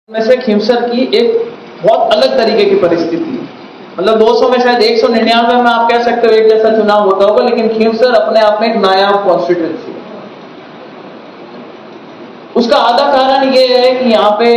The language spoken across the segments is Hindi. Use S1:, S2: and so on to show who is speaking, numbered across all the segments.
S1: में से खींवसर की एक बहुत अलग तरीके की परिस्थिति है। मतलब 200 में शायद 199 में आप कह सकते हो एक जैसा चुनाव होता होगा, लेकिन खींवसर अपने आप में एक नायाब कॉन्स्टिट्यूंसी है। उसका आधा कारण यह है कि यहाँ पे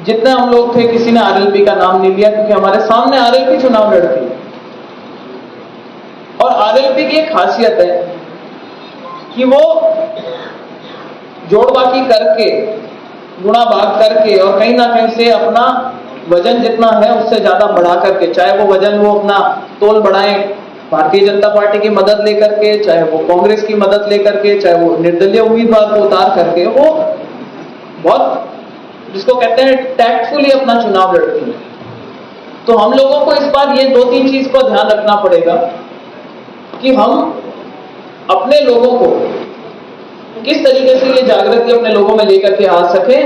S1: जितने हम लोग थे, किसी ने आरएलपी का नाम नहीं लिया, क्योंकि हमारे सामने आरएलपी चुनाव लड़ती है। और आरएलपी की एक खासियत है कि वो जोड़ बाकी करके, गुणा भाग करके और कहीं ना कहीं से अपना वजन जितना है उससे ज्यादा बढ़ा करके, चाहे वो वजन वो अपना तोल बढ़ाएं भारतीय जनता पार्टी की मदद लेकर के, चाहे वो कांग्रेस की मदद लेकर के, चाहे वो निर्दलीय उम्मीदवार को उतार करके, वो बहुत जिसको कहते हैं टैक्टफुली अपना चुनाव लड़ती है। तो हम लोगों को इस बार ये 2-3 चीज को ध्यान रखना पड़ेगा कि हम अपने लोगों को किस तरीके से ये जागृति अपने लोगों में लेकर के आ सके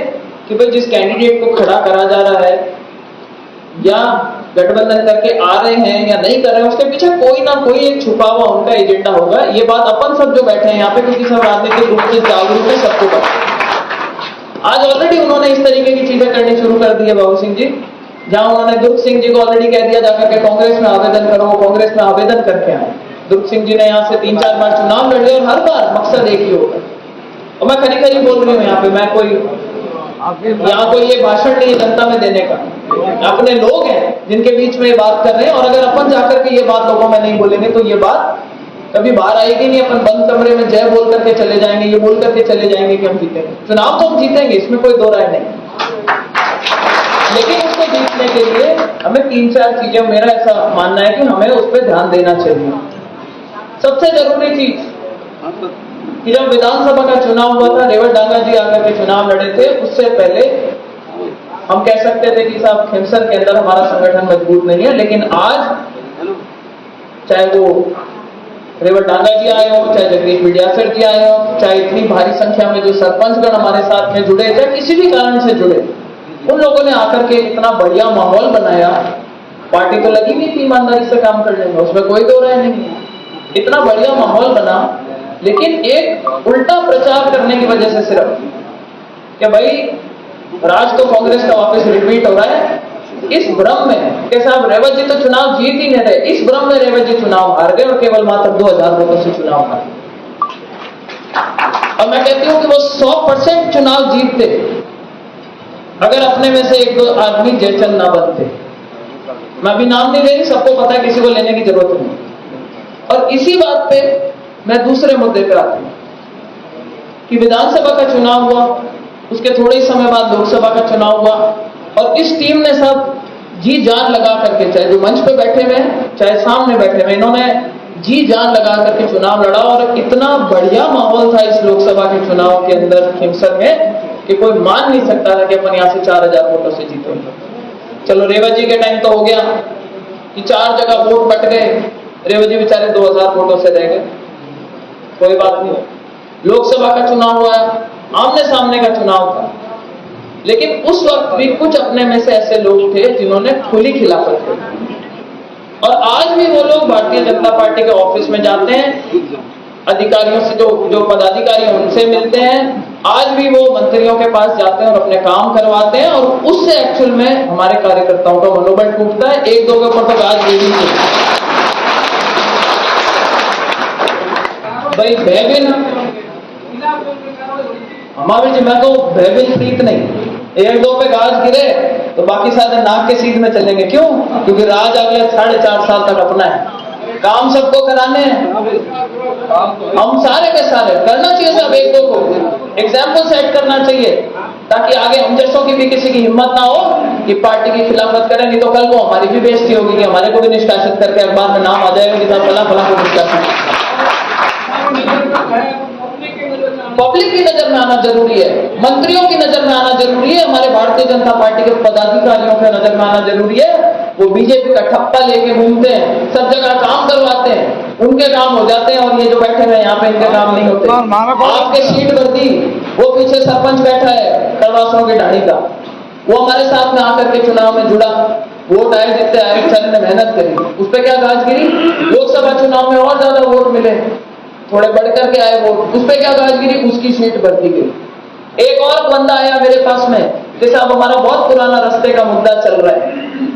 S1: कि भाई जिस कैंडिडेट को खड़ा करा जा रहा है या गठबंधन करके आ रहे हैं या नहीं कर रहे हैं, उसके पीछे कोई ना कोई एक छुपा हुआ उनका एजेंडा होगा। ये बात अपन सब जो बैठे हैं यहाँ पे, क्योंकि सब राजनीतिक रूप से जागरूक है, सबको पता है। आज ऑलरेडी उन्होंने इस तरीके की चीजें करनी शुरू कर दी है बाबू सिंह जी, जहां उन्होंने दुर्ग सिंह जी को ऑलरेडी कह दिया जाकर के कांग्रेस में आवेदन करो, कांग्रेस में आवेदन करके आए। दुर्ग सिंह जी ने यहाँ से 3-4 बार चुनाव लड़े और हर बार मकसद एक ही होगा। और मैं खरी खरी बोल रही हूँ यहाँ पे, मैं यहाँ कोई ये भाषण नहीं है जनता में देने का, अपने लोग हैं जिनके बीच में ये बात कर रहे हैं। और अगर अपन जाकर के ये बात लोगों में नहीं बोलेंगे तो ये बात कभी बाहर आएगी नहीं। अपन बंद कमरे में जय बोल करके चले जाएंगे, ये बोल करके चले जाएंगे कि हम जीतेंगे। चुनाव तो हम जीतेंगे, इसमें कोई दो राय नहीं, लेकिन उसको जीतने के लिए हमें 3-4 चीजें, मेरा ऐसा मानना है कि हमें उस पर ध्यान देना चाहिए। सबसे जरूरी चीज कि जब विधानसभा का चुनाव हुआ था, रेवत डांगा जी आकर के चुनाव लड़े थे, उससे पहले हम कह सकते थे कि साहब खींवसर के अंदर हमारा संगठन मजबूत नहीं है। लेकिन आज चाहे वो रेवत डांगा जी आए हो, चाहे जगदीश विद्यासर जी आए हो, चाहे इतनी भारी संख्या में जो सरपंचगण हमारे साथ में जुड़े, चाहे किसी भी कारण से जुड़े, उन लोगों ने आकर के इतना बढ़िया माहौल बनाया। पार्टी तो लगी नहीं थी ईमानदारी से काम कर लेंगे, उसमें कोई दो राय नहीं। इतना बढ़िया माहौल बना, लेकिन एक उल्टा प्रचार करने की वजह से सिर्फ कि भाई राज तो कांग्रेस का वापस रिपीट हो रहा है, इस भ्रम में कि साहब रेवत जी तो चुनाव जीत ही नहीं रहे, इस भ्रम में रेवत जी चुनाव हार गए और केवल मात्र 2000 वोटों से चुनाव हार गए। और मैं कहती हूं कि वो 100% चुनाव जीतते अगर अपने में से 1-2 आदमी जयचंद ना बनते। मैं अभी नाम नहीं ले रही, सबको पता है, किसी को लेने की जरूरत नहीं। और इसी बात पे मैं दूसरे मुद्दे पे आती हूं कि विधानसभा का चुनाव हुआ, उसके थोड़े ही समय बाद लोकसभा का चुनाव हुआ, और इस टीम ने सब जी जान लगा करके, चाहे जो मंच पे बैठे हुए हैं, चाहे सामने बैठे हुए, इन्होंने जी जान लगा करके चुनाव लड़ा। और इतना बढ़िया माहौल था इस लोकसभा के चुनाव के अंदर खींवसर में कि कोई मान नहीं सकता था कि अपन यहां से 4000 वोटों से जीतेंगे। चलो रेवत जी के टाइम तो हो गया कि 4 जगह वोट बट गए, रेवत जी बेचारे 2000 वोटों से रह गए, कोई बात नहीं। लोकसभा का चुनाव हुआ, आमने सामने का चुनाव था, लेकिन उस वक्त भी कुछ अपने में से ऐसे लोग थे जिन्होंने खुली खिलाफत की। और आज भी वो लोग भारतीय जनता पार्टी के ऑफिस में जाते हैं, अधिकारियों से, जो पदाधिकारी हैं उनसे मिलते हैं, आज भी वो मंत्रियों के पास जाते हैं और अपने काम करवाते हैं। और उससे एक्चुअल में हमारे कार्यकर्ताओं का मनोबल टूटता है। 1-2 के ऊपर तो आज भी भाई भयबिन हमारे जी, मैं तो भयबिन प्रीत नहीं, 1-2 पे गाज गिरे तो बाकी सारे नाक के सीध में चलेंगे। क्यों? क्योंकि राज अगले 4.5 साल तक अपना है, काम सबको कराने हैं, हम सारे के सारे करना चाहिए। सब 1-2 को एग्जाम्पल सेट करना चाहिए, ताकि आगे हम जैसों की भी किसी की हिम्मत ना हो कि पार्टी की खिलाफत करें। नहीं तो कल को हमारी भी बेइज्जती होगी कि हमारे को भी निष्कासित करके अखबार में नाम आ जाएगा कि साहब फला को निष्कासित। पब्लिक की नजर में आना जरूरी है, मंत्रियों की नजर में आना जरूरी है, हमारे भारतीय जनता पार्टी के पदाधिकारियों की नजर में आना जरूरी है। वो बीजेपी का ठप्पा लेके घूमते हैं, सब जगह काम करवाते हैं, उनके काम हो जाते हैं, और ये जो बैठे हैं यहाँ पे इनके काम नहीं होते। आपके सीट भर्ती, वो पीछे सरपंच बैठा है करवासों की ढाणी का, वो हमारे साथ में आकर के चुनाव में जुड़ा, वोट आए जितने आए, बेचारे ने मेहनत करी, उस पर क्या गाजगिरी। लोकसभा चुनाव में और ज्यादा वोट मिले, थोड़े बढ़ करके आए वोट, उस पर क्या गाजगिरी, उसकी सीट भर्ती गई। एक और बंदा आया मेरे पास में, कि साहब हमारा बहुत पुराना रास्ते का मुद्दा चल रहा है।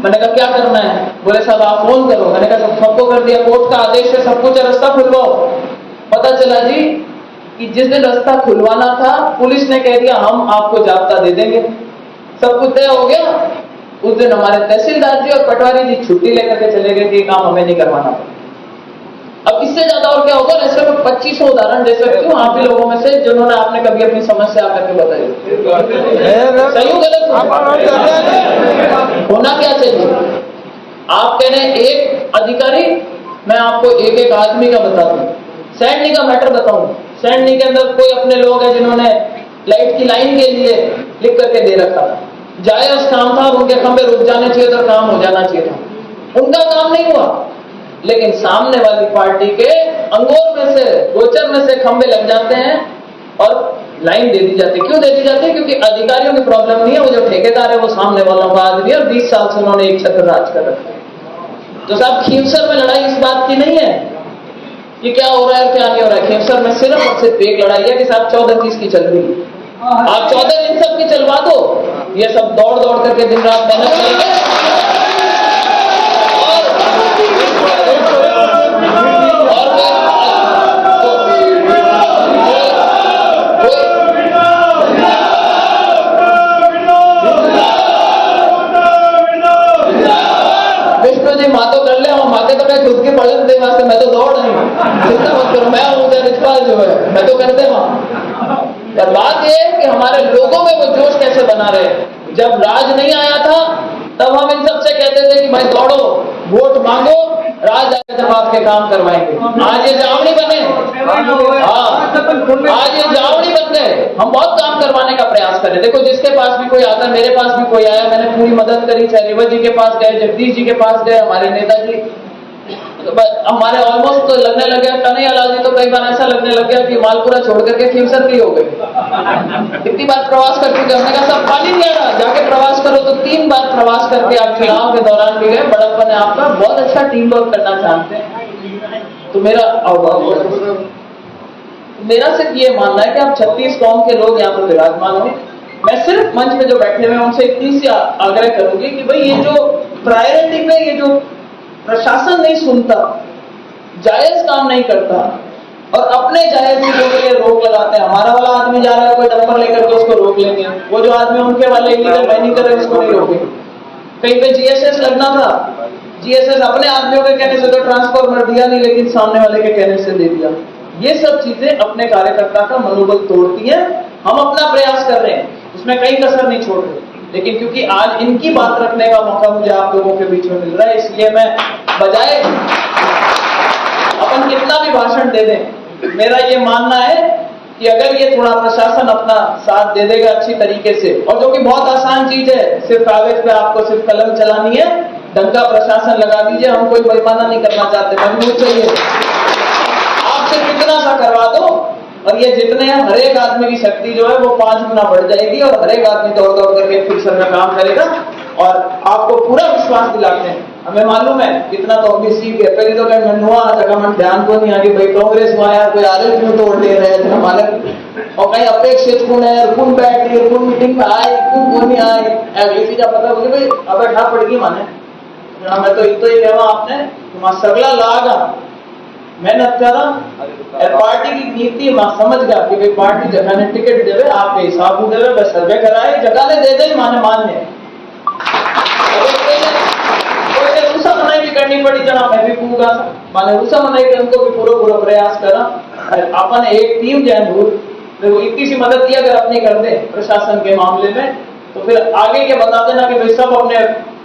S1: मैंने कहा क्या करना है? बोले साहब आप फोन करो। मैंने कहा सबको कर दिया, कोर्ट का आदेश है, सब कुछ रास्ता खुलवाओ। पता चला जी कि जिस दिन रास्ता खुलवाना था पुलिस ने कह दिया हम आपको जाब्ता दे देंगे। सब कुछ तय हो गया। उस दिन हमारे तहसीलदार जी और पटवारी जी छुट्टी लेकर के चले गए कि ये काम हमें नहीं करवाना। अब इससे ज्यादा और क्या होगा? ऐसे में 2500 उदाहरण दे सकती हूँ आप ही लोगों में से जिन्होंने आपने कभी अपनी समस्या आकर के बताई। सही हो गलत होना क्या चाहिए? आप कह रहे हैं एक अधिकारी, मैं आपको एक एक आदमी का बता दूं। सैंडनी का मैटर बताऊं। सैंडनी के अंदर कोई अपने लोग हैं जिन्होंने लाइट की लाइन के लिए लिख करके दे रखा। जायज काम था और उनके खंभे रुक जाने चाहिए तो काम हो जाना चाहिए था। उनका काम नहीं हुआ, लेकिन सामने वाली पार्टी के अंगोर में से, गोचर में से खंभे लग जाते हैं और लाइन दे दी जाती है। क्यों दे दी जाती है? क्योंकि अधिकारियों की प्रॉब्लम नहीं है, वो जो ठेकेदार है वो सामने वालों का आदमी है और 20 साल से उन्होंने एक छत्र राज कर रखा है। तो साहब खींवसर में लड़ाई इस बात की नहीं है कि क्या हो रहा है क्या नहीं हो रहा है। खींवसर में सिर्फ और सिर्फ एक लड़ाई है कि साहब 14 चीज की चल रही है, आप 14 दिन सब की चलवा दो। ये सब दौड़ दौड़ करके दिन रात मेहनत करेंगे विष्णु जी मातो कर ले, माते तो मैं खुद की पढ़न दे वास्ते मैं तो दौड़ नहीं, चिंता मत करो, मैं हूं रिचपाल जो है मैं तो कर दे वहां। पर बात यह है कि हमारे लोगों में वो जोश कैसे बना रहे। जब राज नहीं आया था तब हम इन सबसे कहते थे कि भाई दौड़ो, वोट मांगो, राज आए जब आपके काम करवाएंगे। आज ये जावड़ी बने, हाँ आज ये जावड़ी बन गए। हम बहुत काम करवाने का प्रयास करें। देखो जिसके पास भी कोई आता, मेरे पास भी कोई आया, मैंने पूरी मदद करी। चाहे रेवा जी के पास गए, जगदीश जी के पास गए, हमारे नेताजी, तो हमारे ऑलमोस्ट तो लगने लग गया। कन्हैया लाल जी तो कई बार ऐसा लगने लग गया कि मालपुरा छोड़ करके खींवसर की हो गए। कितनी बार प्रवास कर चुके, हमने कहा सब पानी नहीं आ रहा, जाके प्रवास करो। तो 3 बार प्रवास करके आप चुनाव के दौरान भी गए। बड़प्पन है आपका, बहुत अच्छा टीम वर्क करना चाहते हैं। तो मेरा सिर्फ ये मानना है कि आप 36 कौम के लोग यहाँ पर विराजमान हो। मैं सिर्फ मंच में जो बैठे हुए उनसे इतनी सी आग्रह करूंगी कि भाई ये जो प्रायोरिटी में ये जो प्रशासन नहीं सुनता, जायज काम नहीं करता और अपने जायज चीजों के लिए रोक लगाते हैं। हमारा वाला आदमी जा रहा है कोई डंपर लेकर के उसको रोक लेंगे, वो जो आदमी उनके वाले इलीगल माइनिंग कर रहे हैं उसको नहीं रोकेंगे। कहीं पे जीएसएस लगना था, जीएसएस अपने आदमियों के कहने से तो ट्रांसफार्मर दिया नहीं, लेकिन सामने वाले के कहने से दे दिया। ये सब चीजें अपने कार्यकर्ता का मनोबल तोड़ती हैं। हम अपना प्रयास कर रहे हैं, उसमें कहीं कसर नहीं छोड़ रहे, लेकिन क्योंकि आज इनकी बात रखने का मौका मुझे आप लोगों के बीच में मिल रहा है, इसलिए मैं बजाय अपन कितना भी भाषण दे दें, मेरा ये मानना है कि अगर ये थोड़ा प्रशासन अपना साथ दे देगा अच्छी तरीके से, और जो कि बहुत आसान चीज है, सिर्फ कागज पे आपको सिर्फ कलम चलानी है, ढंग का प्रशासन लगा दीजिए। हम कोई बेईमाना नहीं करना चाहते, मजबूत चाहिए। आप सिर्फ इतना सा करवा दो और ये जितने हैं हर एक आदमी की शक्ति जो है वो 5 गुना बढ़ जाएगी और हर एक आदमी दौड़ दौड़ करके फिर सर में काम करेगा। और आपको पूरा विश्वास दिलाते हैं, हमें मालूम है कितना तो अभी सीख है। पहले तो कहीं मनुआ जगह मन ध्यान को नहीं आगे भाई कांग्रेस में आया कोई आरएल क्यों तोड़ ले रहे थे हमारे, और कहीं अपेक्षित कौन है, कौन बैठ गई, कौन मीटिंग में आए, कौन नहीं आए, अगली चीज पता होगी भाई अब बैठा पड़ेगी माने। मैं तो ही कहवा आपने तुम्हारा सगला लागा मेहनत करा पार्टी की नीति में समझ गया कि भाई पार्टी जगह ने टिकट देवे आपके हिसाब देवे, बस सर्वे कराए जगह ने दे दे माने मान्य। कोई रूसा मनाई भी करनी पड़ी जना मैं भी कहूँगा माने रूसा मनाई के उनको भी पूरा प्रयास करा। अपन एक टीम जो है देखो इतनी सी मदद की अगर अपनी कर दे प्रशासन के मामले में, तो फिर आगे के बता देना कि भाई सब अपने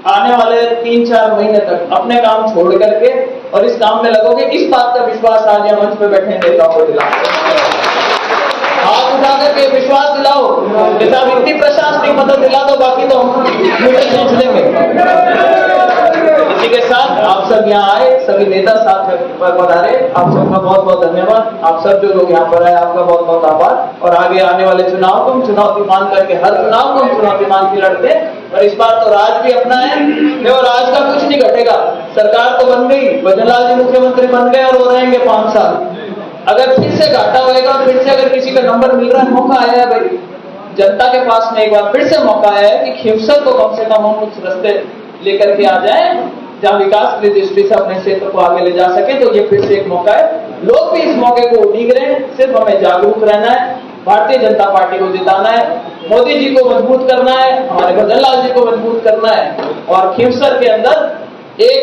S1: आने वाले 3-4 महीने तक अपने काम छोड़ करके और इस काम में लगोगे। इस बात का विश्वास आज यहाँ मंच पे बैठे नेताओं को दिलाओ, हाथ उठा करके विश्वास दिलाओ कि साहब इतनी प्रशासनिक मदद दिला दो, बाकी तो हम सोच लेंगे। इसी के साथ आप सब यहाँ आए, सभी नेता साथ पधारे, आप सबका बहुत बहुत धन्यवाद। आप सब जो लोग यहाँ पर आए आपका बहुत बहुत आभार। और आगे आने वाले चुनाव को हम चुनौती मान करके, हर चुनाव को हम चुनौती मान के लड़ते हैं। और इस बार तो राज भी अपना है और राज का कुछ नहीं घटेगा। सरकार तो बन गई, भजनलाल जी मुख्यमंत्री बन गए और वो रहेंगे 5 साल। अगर फिर से घाटा होएगा, फिर से अगर किसी का नंबर मिल रहा है, मौका आया है भाई, जनता के पास में एक बार फिर से मौका है कि खींवसर को कम से कम हम उस रास्ते लेकर के आ जाएं जहां विकास की दृष्टि से अपने क्षेत्र को आगे ले जा सके। तो ये फिर से एक मौका है, लोग भी इस मौके को उड़ीक रहे हैं। सिर्फ हमें जागरूक रहना है, भारतीय जनता पार्टी को जिताना है, मोदी जी को मजबूत करना है, हमारे भजन लाल जी को मजबूत करना है और खींवसर के अंदर एक